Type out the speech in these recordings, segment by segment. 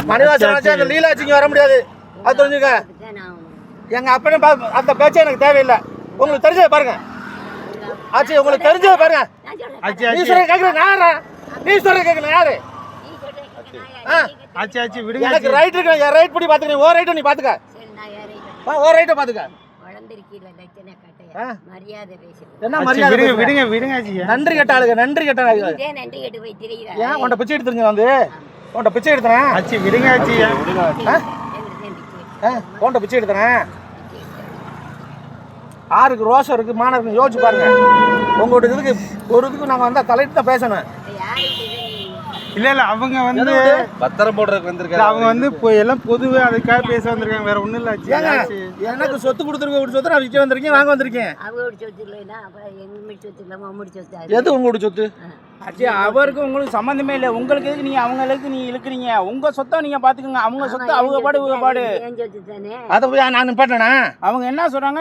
மணிவாசன் வச்சு அந்த லீலாச்சிங்க வர முடியாது. அது தெரிஞ்சுக்க. எங்க அப்பனே அந்த பேச்சே எனக்கு தேவையில்லை. உங்களுக்கு தெரிஞ்சதை பாருங்க. ஆச்சு உங்களுக்கு தெரிஞ்சதை பாருங்க. நீ சொல்ற கேட்கல யாரா? நீ சொல்ற கேட்கல யாரு? ஆச்சு ஆச்சு விடுங்க. எனக்கு ரைட் இருக்கு. என் ரைட் படி பாத்துக்க. ஓ ரைட் நீ பாத்துக்க. ஓ ரைட் பாத்துக்க. என்ன மரியாதை? விடுங்க விடுங்க விடுங்க ஆச்சு. நன்றி கேட்ட ஆளுங்க. நன்றி கேட்ட ஆளுங்க. ஏன் உன்ட பிச்சை எடுத்துருங்க வந்து? உன்ட பிச்சை எடுத்துறேன். ஆச்சு விடுங்க ஆச்சு. உன்ட பிச்சை எடுத்துறேன். ஆருக்கு ரோஷம் இருக்கு மானம் இருக்கு யோசிச்சு பாருங்க. உங்களோட இதுக்கு ஒரு இதுக்கு நாங்கள் வந்தால் தலையிட்டு தான் பேசணும். இல்ல இல்ல அவங்க வந்து பத்திரம் போடுறதுக்கு வந்திருக்காங்க. அவங்க வந்து எல்லாம் பொதுவே அதுக்காக பேச வந்திருக்காங்க. வேற ஒண்ணும் இல்ல. எனக்கு சொத்து கொடுத்துருக்க ஒரு சொத்து நான் விற்க வந்திருக்கேன் வாங்க வந்திருக்கேன். எது உங்களோட சொத்து? ஆச்சு அவருக்கு உங்களுக்கு சம்மந்தமே இல்லை. உங்களுக்கு எதுக்கு நீங்க அவங்களுக்கு நீங்க இழுக்கிறீங்க? உங்க சொத்தை நீங்க பாத்துக்கோங்க. அவங்க சொத்தை அவங்க பாடு இவங்க பாடு. அதை போய் நான் நிப்பாட்டேனா? அவங்க என்ன சொல்றாங்க?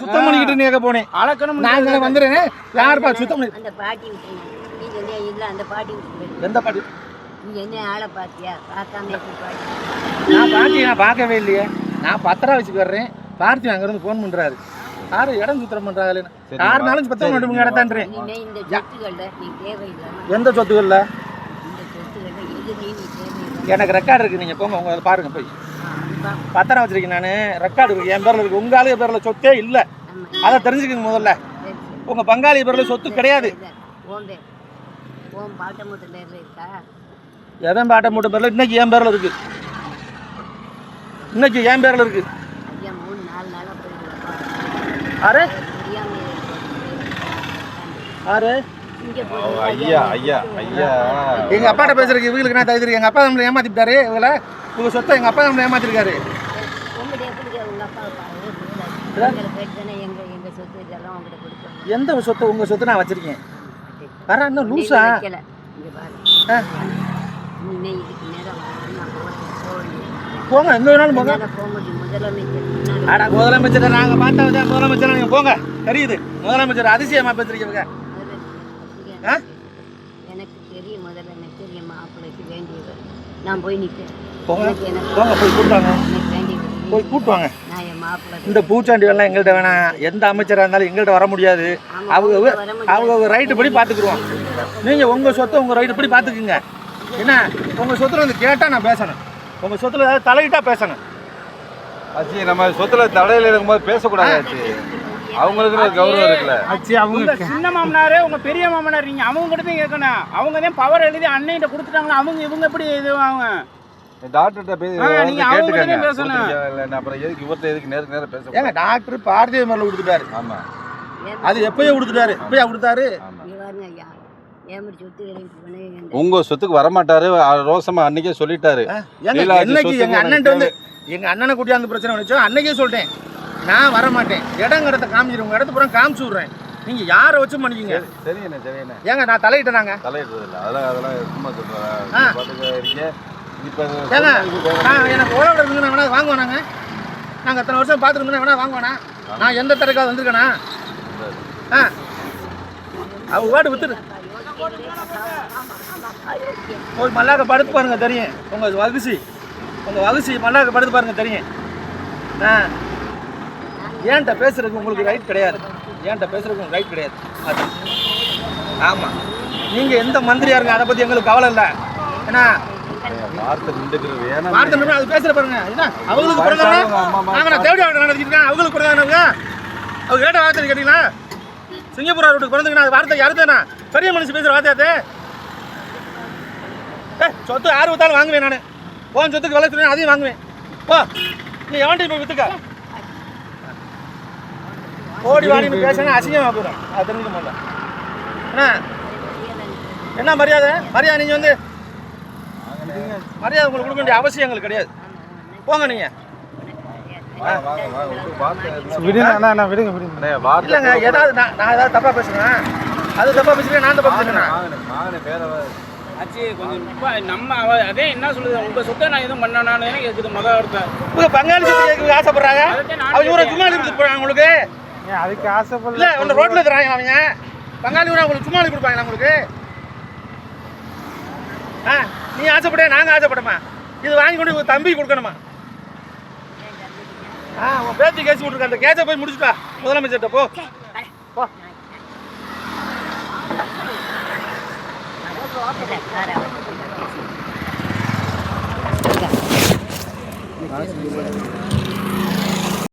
சுத்தம் பண்ணிக்கிட்டு நீங்க போனேன் அளக்கணும். நான் வந்துடுறேன். யாருப்பா சுத்தம் பண்ணி? அந்த பாட்டி அந்த பாட்டி எந்த பாட்டி? நீ என்ன ஆளை பாத்தியா? பார்க்காம நான் பாட்டி நான் பார்க்கவே இல்லையே. நான் பத்திரம் வச்சுக்கு வர்றேன். பார்த்தி அங்கிருந்து ஃபோன் பண்றாரு. யாரு இடம் சுத்தம் பண்றாங்க? யாருனாலும் பத்திரம் மட்டும் இடத்தான்றேன். இந்த சொத்துக்கள்ல நீ தேவையில்லை. எந்த சொத்துக்கள்ல? இந்த சொத்துக்கள்ல இது நீ தேவையில்லை. எனக்கு ரெக்கார்டு இருக்கு. நீங்க போங்க உங்க பாருங்க போய். பத்திரம் வச்சிருக்கேன் நான். ரெக்கார்டு இருக்கு என் பேர்ல இருக்கு. உங்க ஆளு பேர்ல சொத்தே இல்லை. அதை தெரிஞ்சுக்கங்க முதல்ல. உங்க பங்காளி பேர்ல சொத்து கிடையாது. எவன் பாட்ட மூட்டை பேர்ல இன்னைக்கு என் பேர்ல இருக்கு. இன்னைக்கு என் பேர்ல இருக்கு. ஆறு ஆறு ஐயா ஐயா ஐயா எங்க அப்பாட்ட பேசுறதுக்கு இவங்களுக்கு நான் தகுதி. எங்க அப்பா நம்மளை ஏமாத்திட்டாரு. இவங்கள உங்க சொத்தை எங்க அப்பா நம்மளை ஏமாத்திருக்காரு. எந்த சொத்தை? உங்க சொத்து நான் வச்சிருக்கேன். வர இன்னும் லூசா? போங்க எங்க வேணாலும் போங்க. அடா முதலமைச்சர் நாங்க பார்த்தா முதலமைச்சர் நீங்க போங்க. தெரியுது முதலமைச்சர் அதிசயமா பேசுறீங்க. எனக்கு தெரியும் முதலமைச்சர் என் மாப்பிள்ளைக்கு வேண்டியவர். நான் போய் நிற்கிறேன். போங்க போங்க போய் கூட்டுவாங்க. போய் கூட்டுவாங்க. இந்த பூச்சாண்டி வேணாம் எங்கள்கிட்ட வேணாம். எந்த அமைச்சராக இருந்தாலும் எங்கள்கிட்ட வர முடியாது. அவங்க ரைட்டு படி பார்த்துக்குருவோம். நீங்கள் உங்கள் சொத்தை உங்கள் ரைட்டு படி பார்த்துக்குங்க. என்ன உங்கள் சொத்துல வந்து கேட்டால் நான் பேசணும். உங்கள் சொத்துல ஏதாவது தலையிட்டா பேசணும். ஆச்சு நம்ம சொத்துல தலையில இருக்கும்போது பேசக்கூடாது. ஆச்சு அவங்களுக்கு கௌரவம் இருக்குல்ல. ஆச்சு அவங்க சின்ன மாமனாரு உங்க பெரிய மாமனார். நீங்க அவங்க கிட்ட போய் கேட்கணும். அவங்க தான் பவர் எழுதி அண்ணன்கிட்ட கொடுத்துட்டாங்களா? அவங்க இவங்க எப்படி இது அவங்க டாக்டர்கிட்ட பேசணும். அப்புறம் எதுக்கு இவர்கிட்ட எதுக்கு நேருக்கு நேரம் பேச? ஏங்க டாக்டர் பார்த்திவ மேல கொடுத்துட்டாரு. ஆமா அது எப்பயே கொடுத்துட்டாரு. எப்பயா கொடுத்தாரு? உங்க சொத்துக்கு வரமாட்டாரு. ரோசமா அன்னைக்கே சொல்லிட்டாரு. என்னைக்கு எங்க அண்ணன் வந்து எங்க அண்ணனை கூட்டியாந்து பிரச்சனை வந்துச்சோ அன்னைக்கே சொல்லிட்டேன் நான் வரமாட்டேன். இடம் இடத்த காமிச்சிரு. உங்க இடத்து பூரா காமிச்சு விடுறேன். நீங்க யாரை வச்சு பண்ணிக்கிங்க. சரிண்ணே சரிண்ணே. ஏங்க நான் தலையிட்டேனாங்க. தலையிடுறது இல்லை. அதெல்லாம் சும்மா சொல்றேன். இப்போ எனக்கு உழவு இருந்துன்னா வேணா வாங்குவானாங்க. நாங்கள் எத்தனை வருஷம் பார்த்துருந்தோன்னா வேணா வாங்குவானா? நான் எந்த தரைக்காவது வந்திருக்கேனா? அவங்க வாட்டு வித்துரு. ஒரு மல்லாக்க படுத்து பாருங்க தெரியும். உங்கள் வகுசி மல்லாக்க படுத்து பாருங்க தெரியும். ஏன்ட்ட பேசுறதுக்கு உங்களுக்கு ரைட் கிடையாது. ஏன்ட்ட பேசுறதுக்கு உங்களுக்கு ரைட் கிடையாது. அது ஆமாம். நீங்கள் எந்த மந்திரியா இருங்க அதை பற்றி எங்களுக்கு கவலை இல்லை. ஏன்னா வார்த்தை அது பேசுற பாருங்க. என்ன அவங்களுக்கு பிறந்தாங்க தேடி நடத்திருக்கேன். அவங்களுக்கு பிறந்தாங்க அவங்க கேட்ட வார்த்தை கேட்டீங்களா? சிங்கப்பூர் ரோட்டுக்கு பிறந்துங்க வார்த்தை யாருதானா? பெரிய மனுஷன் பேசுற வார்த்தையாத்து. சொத்து யார் வித்தாலும் வாங்குவேன். நான் போன் சொத்துக்கு விலை சொல்லுவேன். அதையும் வாங்குவேன். ஓ நீ எவன்ட்டு போய் வித்துக்க. ஓடி வாடின்னு பேசினா அசிங்கமாக போயிடும். அது தெரிஞ்சுக்க மாட்டேன். என்ன மரியாதை? மரியாதை நீங்கள் வந்து மரியாதை உங்களுக்கு கொடுக்க வேண்டிய அவசியம் எங்களுக்கு கிடையாது. போங்க நீங்க. இல்லைங்க ஏதாவது நான் ஏதாவது தப்பா பேசுறேன். அது தப்பா பேசுறேன். நான் தப்பா பேசுறேன். நம்ம அதே என்ன சொல்லுது? உங்க சொத்தை நான் எதுவும் பண்ணானு கேக்குது. உங்க பங்காளி சொத்து கேட்க ஆசைப்படுறாங்க. அவங்க ஊரை சும்மா கொடுத்து போறாங்க உங்களுக்கு. அதுக்கு ஆசைப்படல. இல்ல உங்க ரோட்ல இருக்கிறாங்க அவங்க பங்காளி ஊரை உங்களுக்கு சும்மா கொடுப்பாங்க உங்களுக்கு. நீ ஆசைப்படியா நாங்கள் ஆசைப்படமா? இது வாங்கி கொண்டு உன் தம்பி கொடுக்கணுமா? உன் பேத்தி கேஸ் விட்ருக்க, அந்த கேஸை போய் முடிச்சுட்டா முதலமைச்சர்கிட்ட போ. போ. காரை